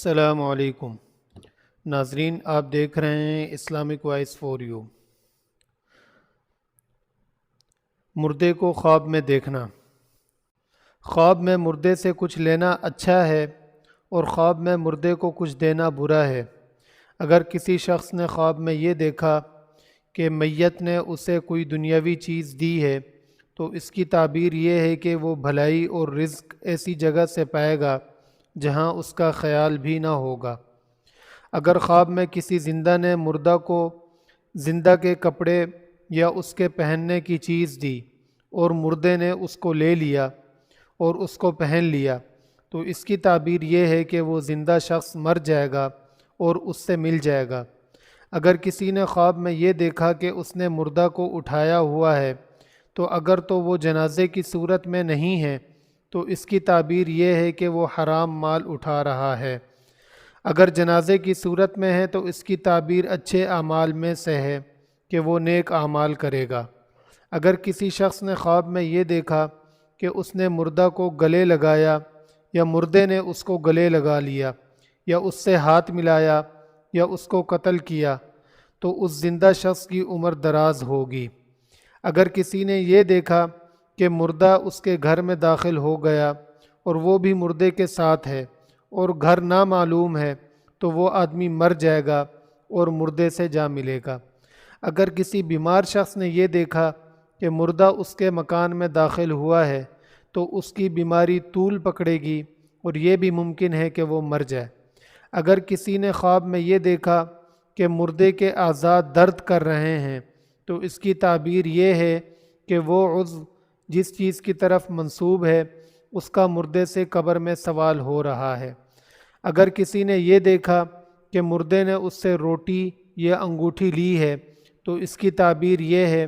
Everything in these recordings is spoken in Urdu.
السلام علیکم ناظرین، آپ دیکھ رہے ہیں اسلامک وائس فور یو۔ مردے کو خواب میں دیکھنا۔ خواب میں مردے سے کچھ لینا اچھا ہے اور خواب میں مردے کو کچھ دینا برا ہے۔ اگر کسی شخص نے خواب میں یہ دیکھا کہ میت نے اسے کوئی دنیاوی چیز دی ہے تو اس کی تعبیر یہ ہے کہ وہ بھلائی اور رزق ایسی جگہ سے پائے گا جہاں اس کا خیال بھی نہ ہوگا۔ اگر خواب میں کسی زندہ نے مردہ کو زندہ کے کپڑے یا اس کے پہننے کی چیز دی اور مردے نے اس کو لے لیا اور اس کو پہن لیا تو اس کی تعبیر یہ ہے کہ وہ زندہ شخص مر جائے گا اور اس سے مل جائے گا۔ اگر کسی نے خواب میں یہ دیکھا کہ اس نے مردہ کو اٹھایا ہوا ہے تو اگر تو وہ جنازے کی صورت میں نہیں ہے تو اس کی تعبیر یہ ہے کہ وہ حرام مال اٹھا رہا ہے۔ اگر جنازے کی صورت میں ہے تو اس کی تعبیر اچھے اعمال میں سے ہے کہ وہ نیک اعمال کرے گا۔ اگر کسی شخص نے خواب میں یہ دیکھا کہ اس نے مردہ کو گلے لگایا یا مردے نے اس کو گلے لگا لیا یا اس سے ہاتھ ملایا یا اس کو قتل کیا تو اس زندہ شخص کی عمر دراز ہوگی۔ اگر کسی نے یہ دیکھا کہ مردہ اس کے گھر میں داخل ہو گیا اور وہ بھی مردے کے ساتھ ہے اور گھر نامعلوم ہے تو وہ آدمی مر جائے گا اور مردے سے جا ملے گا۔ اگر کسی بیمار شخص نے یہ دیکھا کہ مردہ اس کے مکان میں داخل ہوا ہے تو اس کی بیماری طول پکڑے گی اور یہ بھی ممکن ہے کہ وہ مر جائے۔ اگر کسی نے خواب میں یہ دیکھا کہ مردے کے اعضاء درد کر رہے ہیں تو اس کی تعبیر یہ ہے کہ وہ عضو جس چیز کی طرف منسوب ہے اس کا مردے سے قبر میں سوال ہو رہا ہے۔ اگر کسی نے یہ دیکھا کہ مردے نے اس سے روٹی یا انگوٹھی لی ہے تو اس کی تعبیر یہ ہے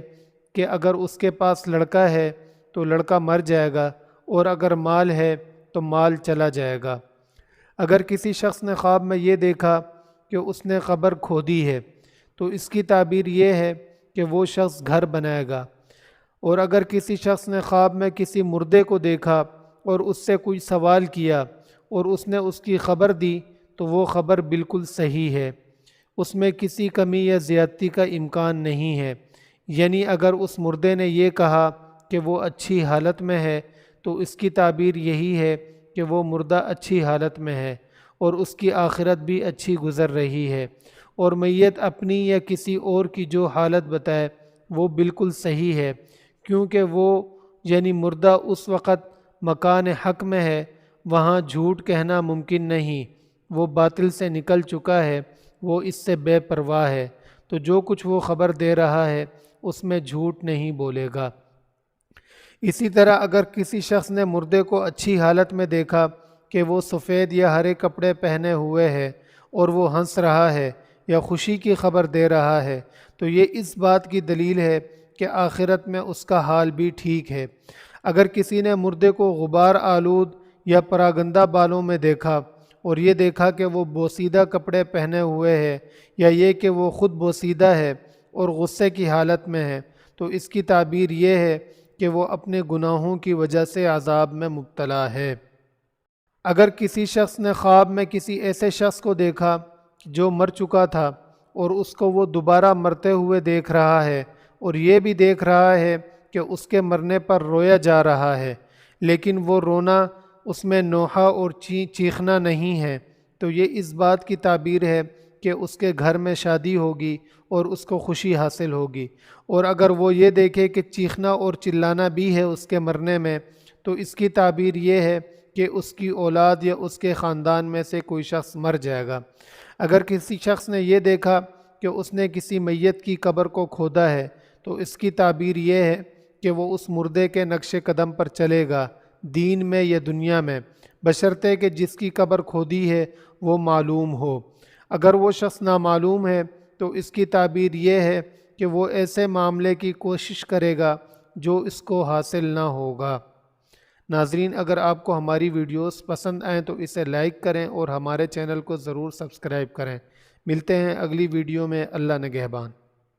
کہ اگر اس کے پاس لڑکا ہے تو لڑکا مر جائے گا اور اگر مال ہے تو مال چلا جائے گا۔ اگر کسی شخص نے خواب میں یہ دیکھا کہ اس نے قبر کھودی ہے تو اس کی تعبیر یہ ہے کہ وہ شخص گھر بنائے گا۔ اور اگر کسی شخص نے خواب میں کسی مردے کو دیکھا اور اس سے کوئی سوال کیا اور اس نے اس کی خبر دی تو وہ خبر بالکل صحیح ہے، اس میں کسی کمی یا زیادتی کا امکان نہیں ہے۔ یعنی اگر اس مردے نے یہ کہا کہ وہ اچھی حالت میں ہے تو اس کی تعبیر یہی ہے کہ وہ مردہ اچھی حالت میں ہے اور اس کی آخرت بھی اچھی گزر رہی ہے، اور میت اپنی یا کسی اور کی جو حالت بتائے وہ بالکل صحیح ہے، کیونکہ وہ یعنی مردہ اس وقت مکان حق میں ہے، وہاں جھوٹ کہنا ممکن نہیں، وہ باطل سے نکل چکا ہے، وہ اس سے بے پرواہ ہے، تو جو کچھ وہ خبر دے رہا ہے اس میں جھوٹ نہیں بولے گا۔ اسی طرح اگر کسی شخص نے مردے کو اچھی حالت میں دیکھا کہ وہ سفید یا ہرے کپڑے پہنے ہوئے ہے اور وہ ہنس رہا ہے یا خوشی کی خبر دے رہا ہے تو یہ اس بات کی دلیل ہے کہ آخرت میں اس کا حال بھی ٹھیک ہے۔ اگر کسی نے مردے کو غبار آلود یا پراگندہ بالوں میں دیکھا اور یہ دیکھا کہ وہ بوسیدہ کپڑے پہنے ہوئے ہے یا یہ کہ وہ خود بوسیدہ ہے اور غصے کی حالت میں ہے تو اس کی تعبیر یہ ہے کہ وہ اپنے گناہوں کی وجہ سے عذاب میں مبتلا ہے۔ اگر کسی شخص نے خواب میں کسی ایسے شخص کو دیکھا جو مر چکا تھا اور اس کو وہ دوبارہ مرتے ہوئے دیکھ رہا ہے اور یہ بھی دیکھ رہا ہے کہ اس کے مرنے پر رویا جا رہا ہے لیکن وہ رونا اس میں نوحہ اور چیخنا نہیں ہے تو یہ اس بات کی تعبیر ہے کہ اس کے گھر میں شادی ہوگی اور اس کو خوشی حاصل ہوگی۔ اور اگر وہ یہ دیکھے کہ چیخنا اور چلانا بھی ہے اس کے مرنے میں تو اس کی تعبیر یہ ہے کہ اس کی اولاد یا اس کے خاندان میں سے کوئی شخص مر جائے گا۔ اگر کسی شخص نے یہ دیکھا کہ اس نے کسی میت کی قبر کو کھودا ہے تو اس کی تعبیر یہ ہے کہ وہ اس مردے کے نقش قدم پر چلے گا، دین میں یا دنیا میں، بشرطے کہ جس کی قبر کھودی ہے وہ معلوم ہو۔ اگر وہ شخص نامعلوم ہے تو اس کی تعبیر یہ ہے کہ وہ ایسے معاملے کی کوشش کرے گا جو اس کو حاصل نہ ہوگا۔ ناظرین، اگر آپ کو ہماری ویڈیوز پسند آئیں تو اسے لائک کریں اور ہمارے چینل کو ضرور سبسکرائب کریں۔ ملتے ہیں اگلی ویڈیو میں۔ اللہ نگہبان۔